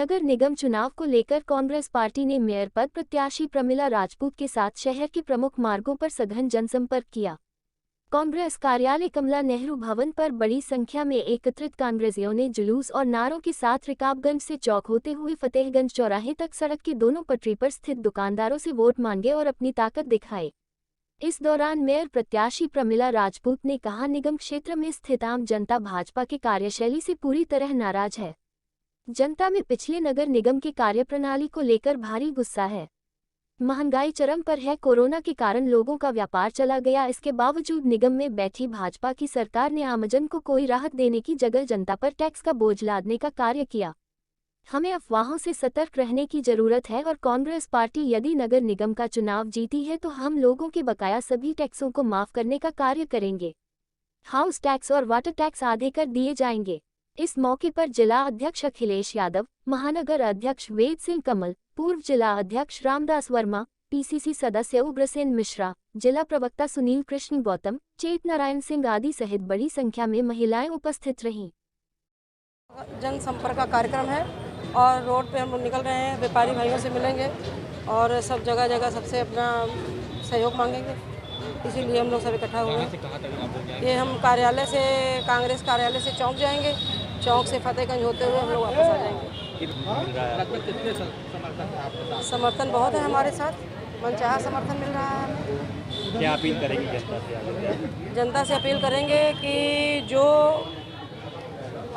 नगर निगम चुनाव को लेकर कांग्रेस पार्टी ने मेयर पद प्रत्याशी प्रमिला राजपूत के साथ शहर के प्रमुख मार्गों पर सघन जनसंपर्क किया। कांग्रेस कार्यालय कमला नेहरू भवन पर बड़ी संख्या में एकत्रित कांग्रेसियों ने जुलूस और नारों के साथ रकाबगंज से चौक होते हुए फतेहगंज चौराहे तक सड़क की दोनों पटरी पर स्थित दुकानदारों से वोट मांगे और अपनी ताकत दिखाई। इस दौरान मेयर प्रत्याशी प्रमिला राजपूत ने कहा, निगम क्षेत्र में स्थित आम जनता भाजपा के कार्यशैली से पूरी तरह नाराज है। जनता में पिछले नगर निगम की कार्यप्रणाली को लेकर भारी गुस्सा है। महंगाई चरम पर है, कोरोना के कारण लोगों का व्यापार चला गया, इसके बावजूद निगम में बैठी भाजपा की सरकार ने आमजन को कोई राहत देने की जगह जनता पर टैक्स का बोझ लादने का कार्य किया। हमें अफवाहों से सतर्क रहने की जरूरत है और कांग्रेस पार्टी यदि नगर निगम का चुनाव जीती है तो हम लोगों के बकाया सभी टैक्सों को माफ करने का कार्य करेंगे। हाउस टैक्स और वाटर टैक्स आधे कर दिए जाएंगे। इस मौके पर जिला अध्यक्ष अखिलेश यादव, महानगर अध्यक्ष वेद सिंह कमल, पूर्व जिला अध्यक्ष रामदास वर्मा, पीसीसी सदस्य उग्रसेन मिश्रा, जिला प्रवक्ता सुनील कृष्ण गौतम, चेत नारायण सिंह आदि सहित बड़ी संख्या में महिलाएं उपस्थित रहीं। जनसंपर्क का कार्यक्रम है और रोड पे हम लोग निकल रहे हैं, व्यापारी भाइयों से मिलेंगे और सब जगह जगह सबसे अपना सहयोग मांगेंगे, इसीलिए हम लोग सब इकट्ठा हुए हैं। ये हम कार्यालय से, कांग्रेस कार्यालय से चौक जाएंगे, चौक से फतेहगंज होते हुए हम लोग वापस आ जाएंगे। समर्थन बहुत है हमारे साथ, मनचाहा समर्थन मिल रहा है हमें। क्या अपील करेंगे जनता से? जनता से अपील करेंगे कि जो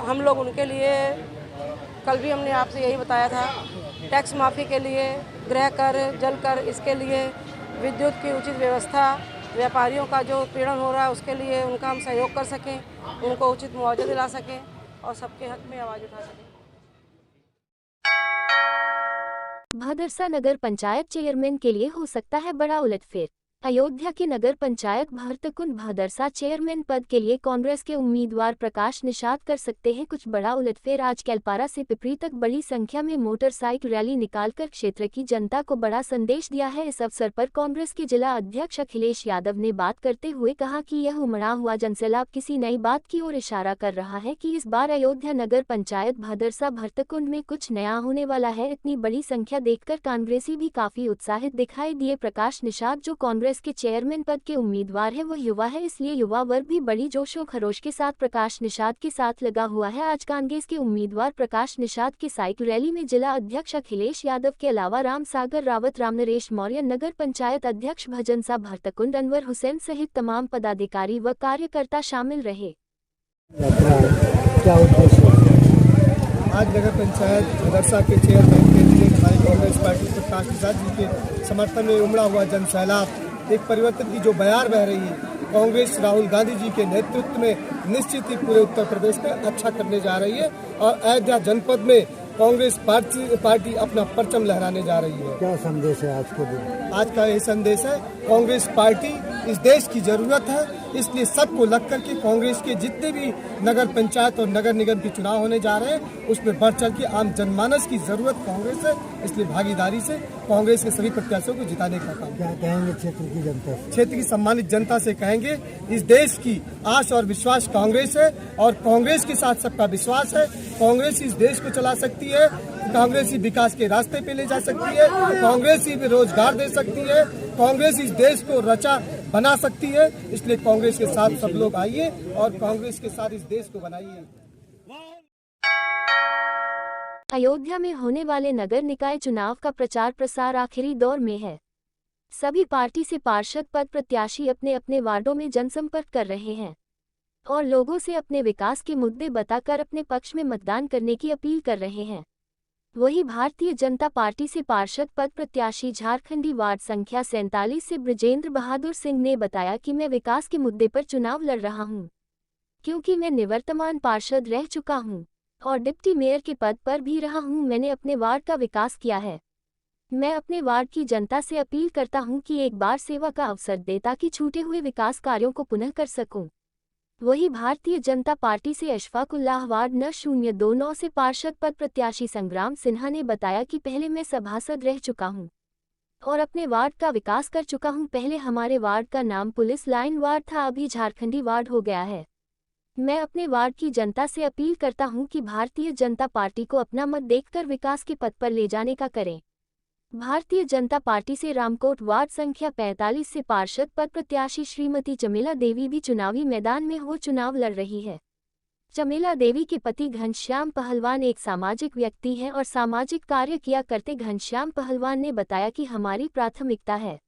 हम लोग उनके लिए, कल भी हमने आपसे यही बताया था, टैक्स माफ़ी के लिए, गृह कर, जल कर, इसके लिए विद्युत की उचित व्यवस्था, व्यापारियों का जो पीड़न हो रहा है उसके लिए उनका हम सहयोग कर सकें, उनको उचित मुआवजा दिला सकें और सबके हक में आवाज़ उठा सकें। भादरसा नगर पंचायत चेयरमैन के लिए हो सकता है बड़ा उलटफेर। अयोध्या के नगर पंचायत भरतकुंड भादरसा चेयरमैन पद के लिए कांग्रेस के उम्मीदवार प्रकाश निषाद कर सकते हैं कुछ बड़ा उलटफेर। आज कैलपारा से पिपरी तक बड़ी संख्या में मोटरसाइकिल रैली निकालकर क्षेत्र की जनता को बड़ा संदेश दिया है। इस अवसर पर कांग्रेस के जिला अध्यक्ष अखिलेश यादव ने बात करते हुए कहा कि यह उमड़ा हुआ जनसैलाब किसी नई बात की ओर इशारा कर रहा है कि इस बार अयोध्या नगर पंचायत भादरसा भरतकुंड में कुछ नया होने वाला है। इतनी बड़ी संख्या देखकर कांग्रेसी भी काफी उत्साहित दिखाई दिए। प्रकाश निषाद जो कांग्रेस के चेयरमैन पद के उम्मीदवार है, वह युवा है, इसलिए युवा वर्ग भी बड़ी जोशो खरोश के साथ प्रकाश निषाद के साथ लगा हुआ है। आज कांग्रेस के उम्मीदवार प्रकाश निषाद की साइकिल रैली में जिला अध्यक्ष अखिलेश यादव के अलावा राम सागर रावत, रामनरेश मौर्य, नगर पंचायत अध्यक्ष भजन सा भरतकुंड, अनवर हुसैन सहित तमाम पदाधिकारी व कार्यकर्ता शामिल रहे। क्या उद्देश्य? आज नगर पंचायत भादरसा के चेयरमैन के लिए हमारी कांग्रेस पार्टी प्रकाश निषाद जी के समर्थन में उमड़ा हुआ जनसैलाब एक परिवर्तन की जो बयार बह रही है, कांग्रेस राहुल गांधी जी के नेतृत्व में निश्चित ही पूरे उत्तर प्रदेश में अच्छा करने जा रही है और अयोध्या जनपद में कांग्रेस पार्टी अपना परचम लहराने जा रही है। क्या संदेश है आज के दिन? आज का ये संदेश है, कांग्रेस पार्टी इस देश की जरूरत है, इसलिए सबको लग करके कांग्रेस के जितने भी नगर पंचायत और नगर निगम के चुनाव होने जा रहे हैं उसमें बढ़ चढ़ के आम जनमानस की जरूरत कांग्रेस है, इसलिए भागीदारी से कांग्रेस के सभी प्रत्याशियों को जिताने का काम। क्या कहेंगे क्षेत्र की जनता? क्षेत्र की सम्मानित जनता से कहेंगे, इस देश की आश और विश्वास कांग्रेस है और कांग्रेस के साथ सबका विश्वास है। कांग्रेस इस देश को चला सकती है, कांग्रेस ही विकास के रास्ते पे ले जा सकती है, कांग्रेस ही रोजगार दे सकती है, कांग्रेस इस देश को रचा बना सकती है, इसलिए कांग्रेस के साथ सब लोग आइए और कांग्रेस के साथ इस देश को बनाइए। अयोध्या में होने वाले नगर निकाय चुनाव का प्रचार प्रसार आखिरी दौर में है। सभी पार्टी से पार्षद पद प्रत्याशी अपने अपने वार्डों में जनसंपर्क कर रहे हैं और लोगों से अपने विकास के मुद्दे बताकर अपने पक्ष में मतदान करने की अपील कर रहे हैं। वही भारतीय जनता पार्टी से पार्षद पद प्रत्याशी झारखंडी वार्ड संख्या 47 से ब्रजेंद्र बहादुर सिंह ने बताया कि मैं विकास के मुद्दे पर चुनाव लड़ रहा हूं, क्योंकि मैं निवर्तमान पार्षद रह चुका हूं और डिप्टी मेयर के पद पर भी रहा हूं। मैंने अपने वार्ड का विकास किया है। मैं अपने वार्ड की जनता से अपील करता हूं कि एक बार सेवा का अवसर दे ताकि छूटे हुए विकास कार्यों को पुनः कर सकूं। वही भारतीय जनता पार्टी से अशफाकुल्लाह वार्ड न 029 से पार्षद पद प्रत्याशी संग्राम सिन्हा ने बताया कि पहले मैं सभासद रह चुका हूं और अपने वार्ड का विकास कर चुका हूं। पहले हमारे वार्ड का नाम पुलिस लाइन वार्ड था, अभी झारखंडी वार्ड हो गया है। मैं अपने वार्ड की जनता से अपील करता हूं कि भारतीय जनता पार्टी को अपना मत देकर विकास के पथ पर ले जाने का करें। भारतीय जनता पार्टी से रामकोट वार्ड संख्या 45 से पार्षद पद प्रत्याशी श्रीमती चमेला देवी भी चुनावी मैदान में हो चुनाव लड़ रही है। चमेला देवी के पति घनश्याम पहलवान एक सामाजिक व्यक्ति हैं और सामाजिक कार्य किया करते। घनश्याम पहलवान ने बताया कि हमारी प्राथमिकता है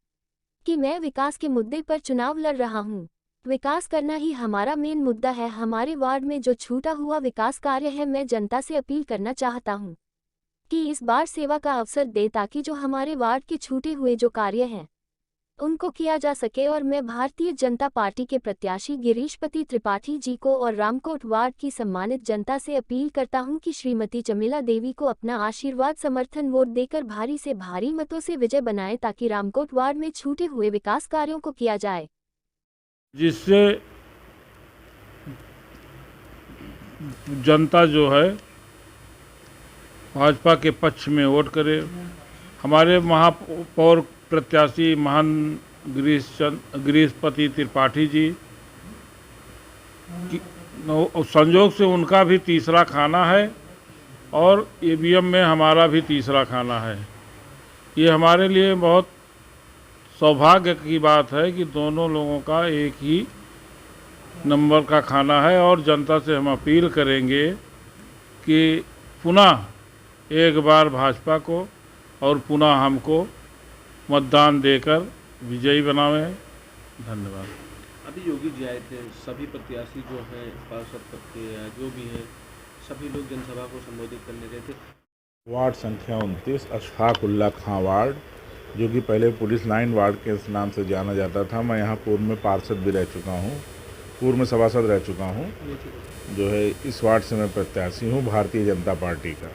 कि मैं विकास के मुद्दे पर चुनाव लड़ रहा हूं। विकास करना ही हमारा मेन मुद्दा है। हमारे वार्ड में जो छूटा हुआ विकास कार्य है, मैं जनता से अपील करना चाहता हूं कि इस बार सेवा का अवसर दे ताकि जो हमारे वार्ड के छूटे हुए जो कार्य हैं उनको किया जा सके। और मैं भारतीय जनता पार्टी के प्रत्याशी गिरीशपति त्रिपाठी जी को और रामकोट वार्ड की सम्मानित जनता से अपील करता हूं कि श्रीमती चमेला देवी को अपना आशीर्वाद समर्थन वोट देकर भारी से भारी मतों से विजय बनाएं ताकि रामकोट वार्ड में छूटे हुए विकास कार्यों को किया जाए, जिससे जनता जो है भाजपा के पक्ष में वोट करे। हमारे महापौर प्रत्याशी महान गिरीशपति त्रिपाठी जी संजोग से उनका भी तीसरा खाना है और ईवीएम में हमारा भी तीसरा खाना है। ये हमारे लिए बहुत सौभाग्य की बात है कि दोनों लोगों का एक ही नंबर का खाना है। और जनता से हम अपील करेंगे कि पुनः एक बार भाजपा को और पुनः हमको मतदान देकर विजयी बनावें। धन्यवाद। अभी योगी जी आए थे, सभी प्रत्याशी जो हैं पार्षद पद के या जो भी हैं सभी लोग जनसभा को संबोधित करने गए थे। वार्ड संख्या 29 अशफाक उल्ला खां वार्ड, जो कि पहले पुलिस लाइन वार्ड के नाम से जाना जाता था। मैं यहाँ पूर्व में पार्षद भी रह चुका हूँ, पूर्व में सभासद रह चुका हूँ। जो है इस वार्ड से मैं प्रत्याशी हूँ भारतीय जनता पार्टी का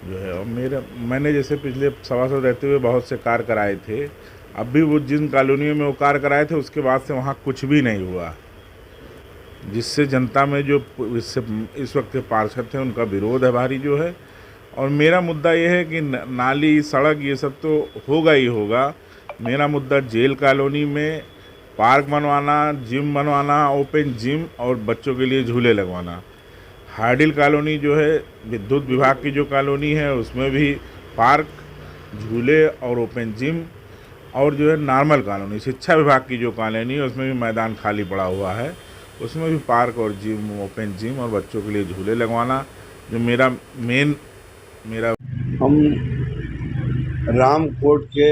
जो है। और मैंने जैसे पिछले सभासद रहते हुए बहुत से कार्य कराए थे। अब भी वो जिन कॉलोनियों में वो कार्य कराए थे उसके बाद से वहाँ कुछ भी नहीं हुआ, जिससे जनता में जो इस वक्त के पार्षद थे उनका विरोध है भारी जो है। और मेरा मुद्दा ये है कि नाली सड़क ये सब तो होगा ही होगा। मेरा मुद्दा जेल कॉलोनी में पार्क बनवाना, जिम बनवाना, ओपन जिम और बच्चों के लिए झूले लगवाना। हार्डिल कॉलोनी जो है विद्युत विभाग की जो कॉलोनी है उसमें भी पार्क, झूले और ओपन जिम, और जो है नॉर्मल कॉलोनी शिक्षा विभाग की जो कॉलोनी है उसमें भी मैदान खाली पड़ा हुआ है, उसमें भी पार्क और जिम, ओपन जिम और बच्चों के लिए झूले लगवाना जो मेरा हम रामकोट के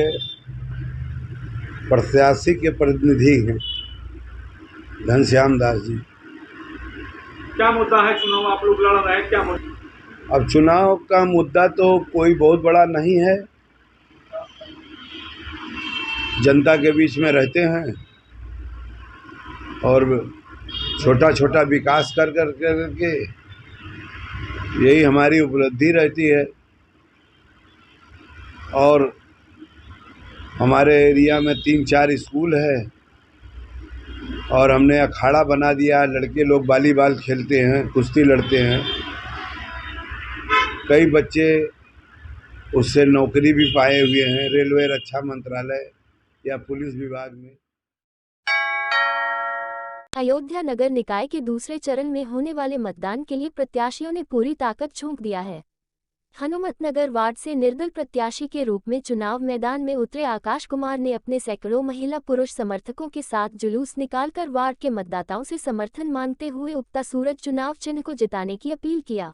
प्रत्याशी के प्रतिनिधि हैं घनश्याम दास जी। क्या मुद्दा है? चुनाव आप लोग लड़ रहे हैं, क्या मुद्दा? अब चुनाव का मुद्दा तो कोई बहुत बड़ा नहीं है, जनता के बीच में रहते हैं और छोटा छोटा विकास कर के यही हमारी उपलब्धि रहती है। और हमारे एरिया में 3-4 स्कूल है और हमने अखाड़ा बना दिया, लड़के लोग वॉलीबॉल खेलते हैं, कुश्ती लड़ते हैं। कई बच्चे उससे नौकरी भी पाए हुए हैं रेलवे रक्षा मंत्रालय या पुलिस विभाग में। अयोध्या नगर निकाय के दूसरे चरण में होने वाले मतदान के लिए प्रत्याशियों ने पूरी ताकत झोंक दिया है। हनुमतनगर वार्ड से निर्दल प्रत्याशी के रूप में चुनाव मैदान में उतरे आकाश कुमार ने अपने सैकड़ों महिला पुरुष समर्थकों के साथ जुलूस निकालकर वार्ड के मतदाताओं से समर्थन मांगते हुए उगता सूरज चुनाव चिन्ह को जिताने की अपील किया।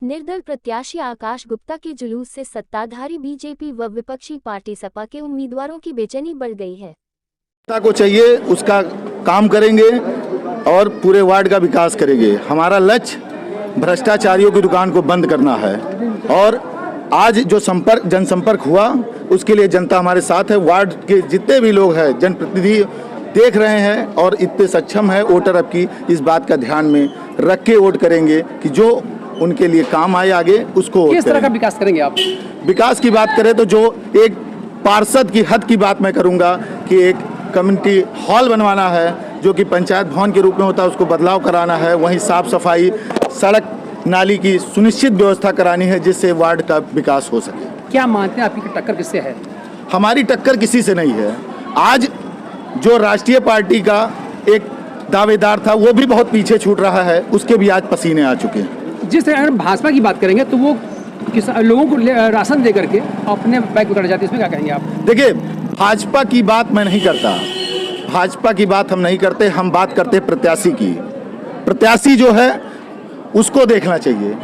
निर्दल प्रत्याशी आकाश गुप्ता के जुलूस से सत्ताधारी बीजेपी व विपक्षी पार्टी सपा के उम्मीदवारों की बेचैनी बढ़ गई है। जनता को चाहिए उसका काम करेंगे और पूरे वार्ड का विकास करेंगे। हमारा लक्ष्य भ्रष्टाचारियों की दुकान को बंद करना है और आज जो जनसंपर्क हुआ उसके लिए जनता हमारे साथ है। वार्ड के जितने भी लोग हैं जनप्रतिनिधि देख रहे हैं और इतने सक्षम है वोटर अब की इस बात का ध्यान में रख के वोट करेंगे कि जो उनके लिए काम आए आगे उसको। किस तरह का विकास करेंगे आप? विकास की बात करें तो जो एक पार्षद की हद की बात मैं करूंगा कि एक कम्युनिटी हॉल बनवाना है जो कि पंचायत भवन के रूप में होता है, उसको बदलाव कराना है। वहीं साफ सफाई, सड़क नाली की सुनिश्चित व्यवस्था करानी है जिससे वार्ड का विकास हो सके। क्या मानते हैं आपकी टक्कर किससे है? हमारी टक्कर किसी से नहीं है। आज जो राष्ट्रीय पार्टी का एक दावेदार था वो भी बहुत पीछे छूट रहा है, उसके भी आज पसीने आ चुके हैं। जिस तरह अगर भाजपा की बात करेंगे तो वो लोगों को राशन दे करके अपने बैग में कर जाती है, इसमें क्या कहेंगे आप? देखिए, भाजपा की बात मैं नहीं करता, भाजपा की बात हम नहीं करते, हम बात करते प्रत्याशी की। प्रत्याशी जो है उसको देखना चाहिए।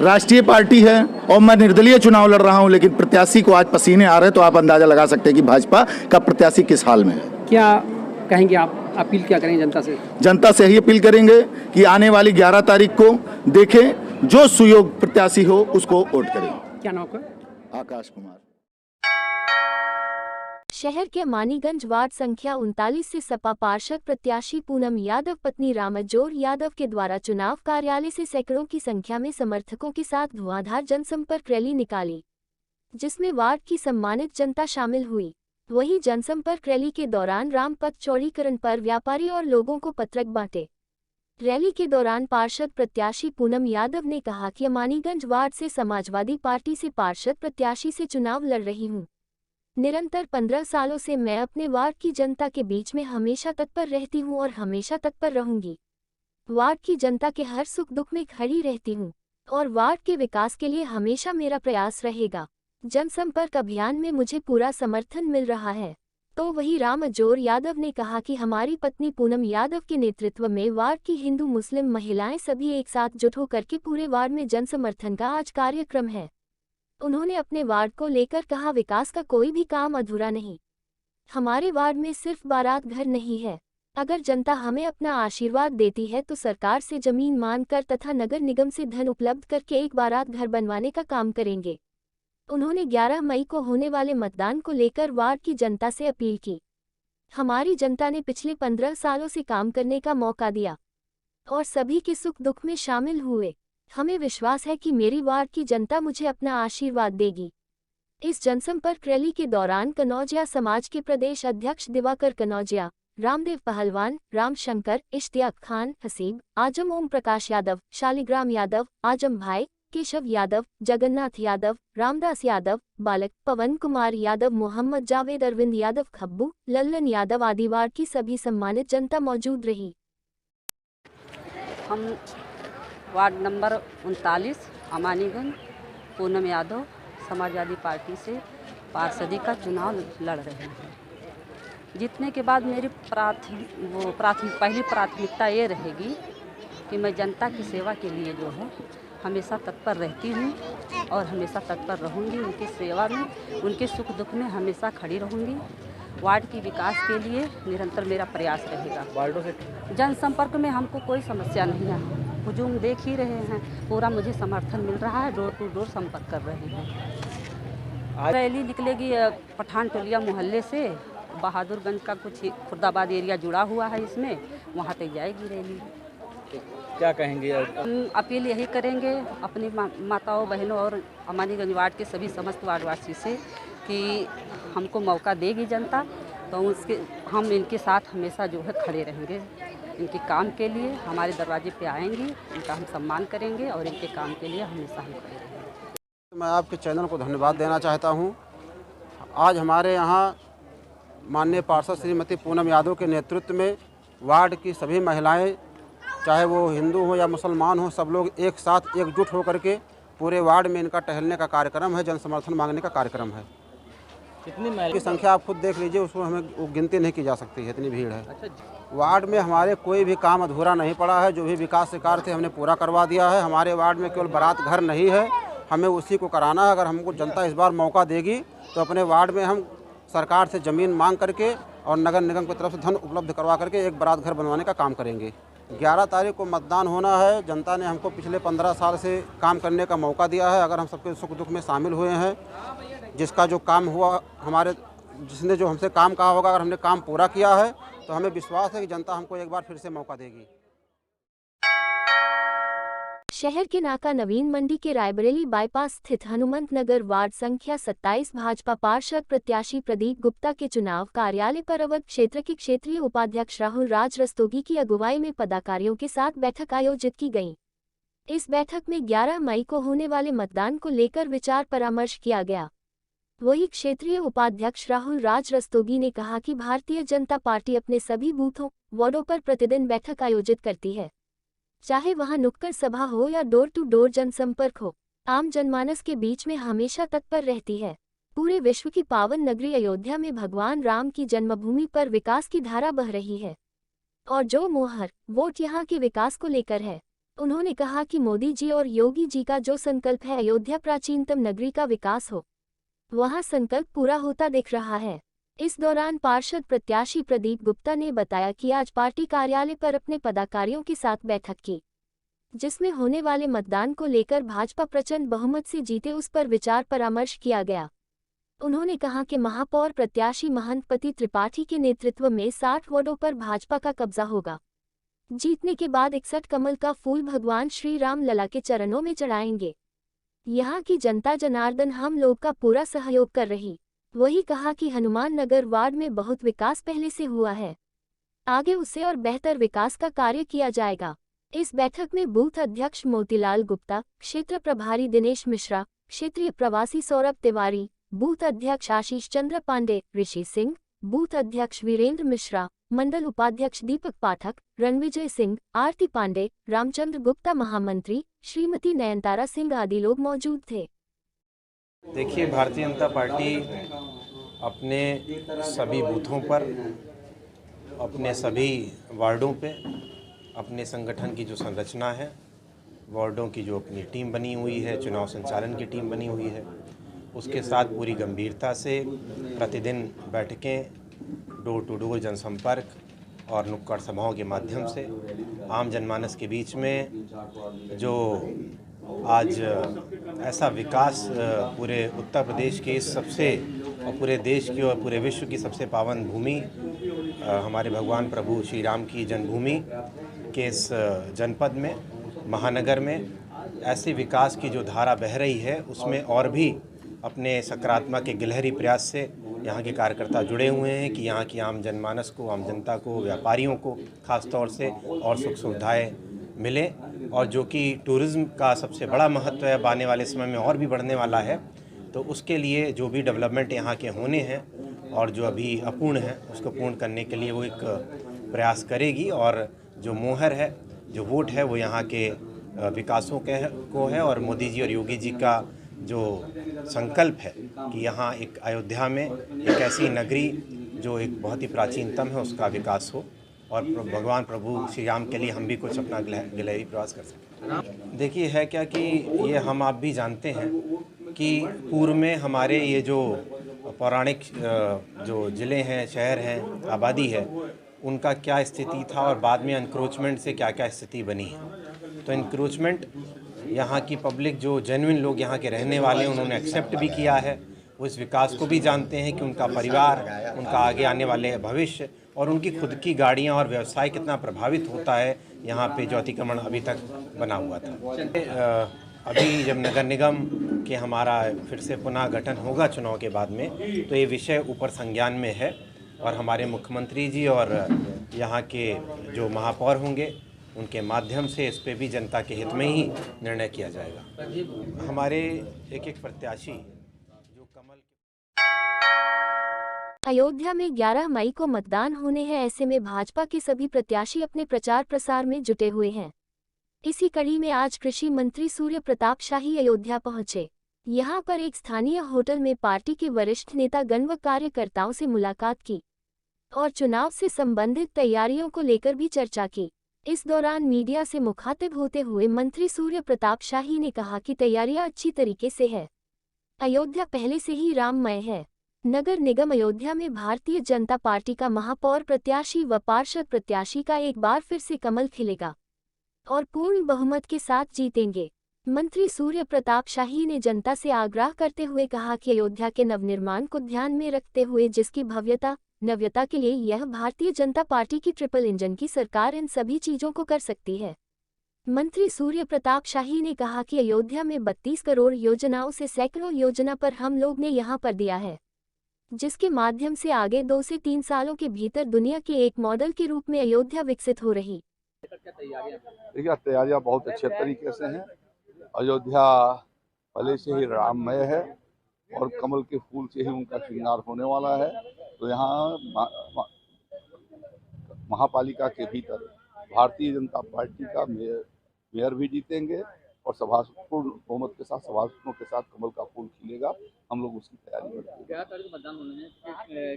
राष्ट्रीय पार्टी है और मैं निर्दलीय चुनाव लड़ रहा हूं, लेकिन प्रत्याशी को आज पसीने आ रहे हैं तो आप अंदाजा लगा सकते हैं कि भाजपा का प्रत्याशी किस हाल में है। क्या कहेंगे आप? अपील क्या करेंगे जनता से? जनता से यही अपील करेंगे कि आने वाली 11 तारीख को देखें, जो सुयोग्य प्रत्याशी हो उसको वोट करें। क्या नाम आपका? आकाश कुमार। शहर के मानीगंज वार्ड संख्या 39 से सपा पार्षद प्रत्याशी पूनम यादव पत्नी रामजोर यादव के द्वारा चुनाव कार्यालय से सैकड़ों की संख्या में समर्थकों के साथ धुआंधार जनसंपर्क रैली निकाली, जिसमें वार्ड की सम्मानित जनता शामिल हुई। वहीं जनसंपर्क रैली के दौरान रामपथ चौड़ीकरण पर व्यापारी और लोगों को पत्रक बांटे। रैली के दौरान पार्षद प्रत्याशी पूनम यादव ने कहा कि मानीगंज वार्ड से समाजवादी पार्टी से पार्षद प्रत्याशी से चुनाव लड़ रही हूं। निरंतर 15 सालों से मैं अपने वार्ड की जनता के बीच में हमेशा तत्पर रहती हूं और हमेशा तत्पर रहूंगी। वार्ड की जनता के हर सुख दुख में खड़ी रहती हूं और वार्ड के विकास के लिए हमेशा मेरा प्रयास रहेगा। जनसंपर्क अभियान में मुझे पूरा समर्थन मिल रहा है। तो वही रामजोर यादव ने कहा कि हमारी पत्नी पूनम यादव के नेतृत्व में वार्ड की हिंदू मुस्लिम महिलाएं सभी एक साथ जुट होकर के पूरे वार्ड में जनसमर्थन का आज कार्यक्रम है। उन्होंने अपने वार्ड को लेकर कहा, विकास का कोई भी काम अधूरा नहीं। हमारे वार्ड में सिर्फ बारात घर नहीं है। अगर जनता हमें अपना आशीर्वाद देती है तो सरकार से जमीन मांगकर तथा नगर निगम से धन उपलब्ध करके एक बारात घर बनवाने का काम करेंगे। उन्होंने 11 मई को होने वाले मतदान को लेकर वार्ड की जनता से अपील की। हमारी जनता ने पिछले 15 सालों से काम करने का मौका दिया और सभी के सुख दुख में शामिल हुए। हमें विश्वास है कि मेरी वार्ड की जनता मुझे अपना आशीर्वाद देगी। इस जनसंपर्क रैली के दौरान कनौजिया समाज के प्रदेश अध्यक्ष दिवाकर कनौजिया, रामदेव पहलवान, रामशंकर, इश्तियाक खान, हसीब, आजम ओम प्रकाश यादव, शालिग्राम यादव, आजम भाई, केशव यादव, जगन्नाथ यादव, रामदास यादव, बालक, पवन कुमार यादव, मोहम्मद जावेद, अरविंद यादव, खब्बू, लल्लन यादव आदि वार्ड की सभी सम्मानित जनता मौजूद रही। हम ward number 39 Amaniganj Poonam Yadav Samajwadi party से पार्षदी का चुनाव लड़ रहे हैं। जीतने के बाद मेरी पहली प्राथमिकता ये रहेगी कि मैं जनता की सेवा के लिए जो है हमेशा तत्पर रहती हूँ और हमेशा तत्पर रहूँगी। उनकी सेवा में, उनके सुख दुख में हमेशा खड़ी रहूँगी। वार्ड की विकास के लिए निरंतर मेरा प्रयास रहेगा। वार्डों से जनसंपर्क में हमको कोई समस्या नहीं है। हुजूम देख ही रहे हैं, पूरा मुझे समर्थन मिल रहा है। डोर टू डोर संपर्क कर रहे हैं। रैली निकलेगी पठान टोलिया मोहल्ले से, बहादुरगंज का कुछ खुर्दाबाद एरिया जुड़ा हुआ है इसमें, वहाँ तक जाएगी रैली। क्या कहेंगे? अपील यही करेंगे अपनी माताओं बहनों और अमानीगंज वार्ड के सभी समस्त वार्डवासी से कि हमको मौका देगी जनता तो हम इनके साथ हमेशा जो है खड़े रहेंगे। इनके काम के लिए हमारे दरवाजे पे आएंगी, इनका हम सम्मान करेंगे और इनके काम के लिए हमेशा हम खड़े रहेंगे। मैं आपके चैनल को धन्यवाद देना चाहता हूं। आज हमारे यहां माननीय पार्षद श्रीमती पूनम यादव के नेतृत्व में वार्ड की सभी महिलाएं, चाहे वो हिंदू हो या मुसलमान हो, सब लोग एक साथ एकजुट होकर के पूरे वार्ड में इनका टहलने का कार्यक्रम है, जन समर्थन मांगने का कार्यक्रम है। कितनी महिला की संख्या आप खुद देख लीजिए, उसको हमें गिनती नहीं की जा सकती है, इतनी भीड़ है। वार्ड में हमारे कोई भी काम अधूरा नहीं पड़ा है। जो भी विकास के कार्य थे हमने पूरा करवा दिया है। हमारे वार्ड में केवल बारात घर नहीं है, हमें उसी को कराना है। अगर हमको जनता इस बार मौका देगी तो अपने वार्ड में हम सरकार से ज़मीन मांग करके और नगर निगम की तरफ से धन उपलब्ध करवा करके एक बारात घर बनवाने का काम करेंगे। 11 तारीख को मतदान होना है। जनता ने हमको पिछले 15 साल से काम करने का मौका दिया है। अगर हम सबके सुख दुख में शामिल हुए हैं, जिसका जो काम हुआ जिसने जो हमसे काम कहा होगा, अगर हमने काम पूरा किया है तो हमें विश्वास है कि जनता हमको एक बार फिर से मौका देगी। शहर के नाका नवीन मंडी के रायबरेली बाईपास स्थित हनुमंत नगर वार्ड संख्या 27 भाजपा पार्षद प्रत्याशी प्रदीप गुप्ता के चुनाव कार्यालय पर अवध क्षेत्र के क्षेत्रीय उपाध्यक्ष राहुल राज रस्तोगी की अगुवाई में पदाधिकारियों के साथ बैठक आयोजित की गई। इस बैठक में 11 मई को होने वाले मतदान को लेकर विचार परामर्श किया गया। वही क्षेत्रीय उपाध्यक्ष राहुल राज रस्तोगी ने कहा कि भारतीय जनता पार्टी अपने सभी बूथों वार्डों पर प्रतिदिन बैठक आयोजित करती है, चाहे वहां नुक्कड़ सभा हो या डोर टू डोर जनसंपर्क हो, आम जनमानस के बीच में हमेशा तत्पर रहती है। पूरे विश्व की पावन नगरी अयोध्या में भगवान राम की जन्मभूमि पर विकास की धारा बह रही है और जो मोहर वोट यहाँ के विकास को लेकर है। उन्होंने कहा कि मोदी जी और योगी जी का जो संकल्प है अयोध्या प्राचीनतम नगरी का विकास हो, वहां संकल्प पूरा होता दिख रहा है। इस दौरान पार्षद प्रत्याशी प्रदीप गुप्ता ने बताया कि आज पार्टी कार्यालय पर अपने पदाधिकारियों के साथ बैठक की, जिसमें होने वाले मतदान को लेकर भाजपा प्रचंड बहुमत से जीते उस पर विचार परामर्श किया गया। उन्होंने कहा कि महापौर प्रत्याशी महंतपति त्रिपाठी के नेतृत्व में 60 वार्डों पर भाजपा का कब्जा होगा। जीतने के बाद 61 कमल का फूल भगवान श्री राम लला के चरणों में चढ़ाएंगे। यहाँ की जनता जनार्दन हम लोग का पूरा सहयोग कर रही। वही कहा कि हनुमान नगर वार्ड में बहुत विकास पहले से हुआ है, आगे उससे और बेहतर विकास का कार्य किया जाएगा। इस बैठक में बूथ अध्यक्ष मोतीलाल गुप्ता, क्षेत्र प्रभारी दिनेश मिश्रा, क्षेत्रीय प्रवासी सौरभ तिवारी, बूथ अध्यक्ष आशीष चंद्र पांडे, ऋषि सिंह, बूथ अध्यक्ष वीरेंद्र मिश्रा, मंडल उपाध्यक्ष दीपक पाठक, रणविजय सिंह, आरती पांडे, रामचंद्र गुप्ता महामंत्री, श्रीमती नयनतारा सिंह आदि लोग मौजूद थे। देखिए, भारतीय जनता पार्टी अपने सभी बूथों पर, अपने सभी वार्डों पे अपने संगठन की जो संरचना है, वार्डों की जो अपनी टीम बनी हुई है, चुनाव संचालन की टीम बनी हुई है, उसके साथ पूरी गंभीरता से प्रतिदिन बैठकें, डोर टू डोर जनसंपर्क और नुक्कड़ सभाओं के माध्यम से आम जनमानस के बीच में जो आज ऐसा विकास पूरे उत्तर प्रदेश के इस सबसे और पूरे देश की और पूरे विश्व की सबसे पावन भूमि हमारे भगवान प्रभु श्री राम की जन्मभूमि के इस जनपद में, महानगर में ऐसे विकास की जो धारा बह रही है, उसमें और भी अपने सकारात्मक के गिलहरी प्रयास से यहाँ के कार्यकर्ता जुड़े हुए हैं कि यहाँ की आम जनमानस को, आम जनता को, व्यापारियों को खास तौर से और सुख सुविधाएँ मिले, और जो कि टूरिज़्म का सबसे बड़ा महत्व है, आने वाले समय में और भी बढ़ने वाला है। तो उसके लिए जो भी डेवलपमेंट यहाँ के होने हैं और जो अभी अपूर्ण है, उसको पूर्ण करने के लिए वो एक प्रयास करेगी, और जो मोहर है, जो वोट है, वो यहाँ के विकासों को है। और मोदी जी और योगी जी का जो संकल्प है कि यहाँ एक अयोध्या में एक ऐसी नगरी जो एक बहुत ही प्राचीनतम है, उसका विकास हो और भगवान प्रभु श्री राम के लिए हम भी कुछ अपना गिलहरी प्रयास कर सकें। देखिए, है क्या कि ये हम आप भी जानते हैं कि पूर्व में हमारे ये जो पौराणिक जो ज़िले हैं, शहर हैं, आबादी है, उनका क्या स्थिति था और बाद में एनक्रोचमेंट से क्या क्या स्थिति बनी है। तो एनक्रोचमेंट यहाँ की पब्लिक, जो जेन्युइन लोग यहाँ के रहने वाले हैं, उन्होंने एक्सेप्ट भी किया है। वो इस विकास को भी जानते हैं कि उनका परिवार, उनका आगे आने वाले भविष्य और उनकी खुद की गाड़ियाँ और व्यवसाय कितना प्रभावित होता है यहाँ पे जो अतिक्रमण अभी तक बना हुआ था। अभी जब नगर निगम के हमारा फिर से पुनः गठन होगा चुनाव के बाद में, तो ये विषय ऊपर संज्ञान में है और हमारे मुख्यमंत्री जी और यहाँ के जो महापौर होंगे, उनके माध्यम से इस पे भी जनता के हित में ही निर्णय किया जाएगा। हमारे एक प्रत्याशी जो कमल अयोध्या में 11 मई को मतदान होने हैं, ऐसे में भाजपा के सभी प्रत्याशी अपने प्रचार प्रसार में जुटे हुए हैं। इसी कड़ी में आज कृषि मंत्री सूर्य प्रताप शाही अयोध्या पहुंचे। यहां पर एक स्थानीय होटल में पार्टी के वरिष्ठ नेतागण व कार्यकर्ताओं से मुलाकात की और चुनाव से संबंधित तैयारियों को लेकर भी चर्चा की। इस दौरान मीडिया से मुखातिब होते हुए मंत्री सूर्य प्रताप शाही ने कहा कि तैयारियां अच्छी तरीके से है। अयोध्या पहले से ही राममय है। नगर निगम अयोध्या में भारतीय जनता पार्टी का महापौर प्रत्याशी व पार्षद प्रत्याशी का एक बार फिर से कमल खिलेगा और पूर्ण बहुमत के साथ जीतेंगे। मंत्री सूर्य प्रताप शाही ने जनता से आग्रह करते हुए कहा कि अयोध्या के नवनिर्माण को ध्यान में रखते हुए जिसकी भव्यता, नव्यता के लिए यह भारतीय जनता पार्टी की ट्रिपल इंजन की सरकार इन सभी चीजों को कर सकती है। मंत्री सूर्य प्रताप शाही ने कहा कि अयोध्या में 32 करोड़ योजनाओं से सैकड़ों योजना पर हम लोग ने यहाँ पर दिया है, जिसके माध्यम से आगे 2 से 3 सालों के भीतर दुनिया के एक मॉडल के रूप में अयोध्या विकसित हो रही। देखिए, तैयारियां बहुत अच्छे तरीके से हैं। अयोध्या पहले से ही राममय है और कमल के फूल से ही उनका श्रृंगार होने वाला है। तो यहाँ महापालिका के भीतर भारतीय जनता पार्टी का मेयर भी जीतेंगे और सभापूर्ण बहुमत के साथ सभासदों के साथ कमल का फूल खिलेगा। हम लोग उसकी तैयारी करते हैं। 11 तारीख को मतदान होने हैं,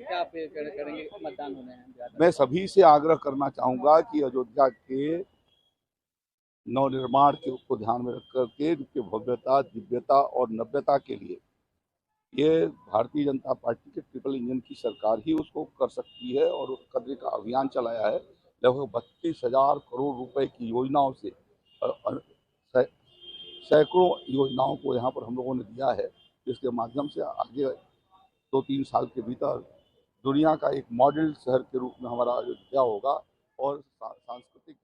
क्या आप करेंगे? मतदान होने हैं। मैं सभी से आग्रह करना चाहूँगा कि अयोध्या के नवनिर्माण को ध्यान में रख करके इसके भव्यता, दिव्यता और नव्यता के लिए ये भारतीय जनता पार्टी के ट्रिपल इंजन की सरकार ही उसको कर सकती है। और उस कदर का अभियान चलाया है, लगभग 32,000 करोड़ रुपए की योजनाओं से सैकड़ों योजनाओं को यहाँ पर हम लोगों ने दिया है, जिसके माध्यम से आगे 2-3 साल के भीतर दुनिया का एक मॉडल शहर के रूप में हमारा अयोध्या होगा और सांस्कृतिक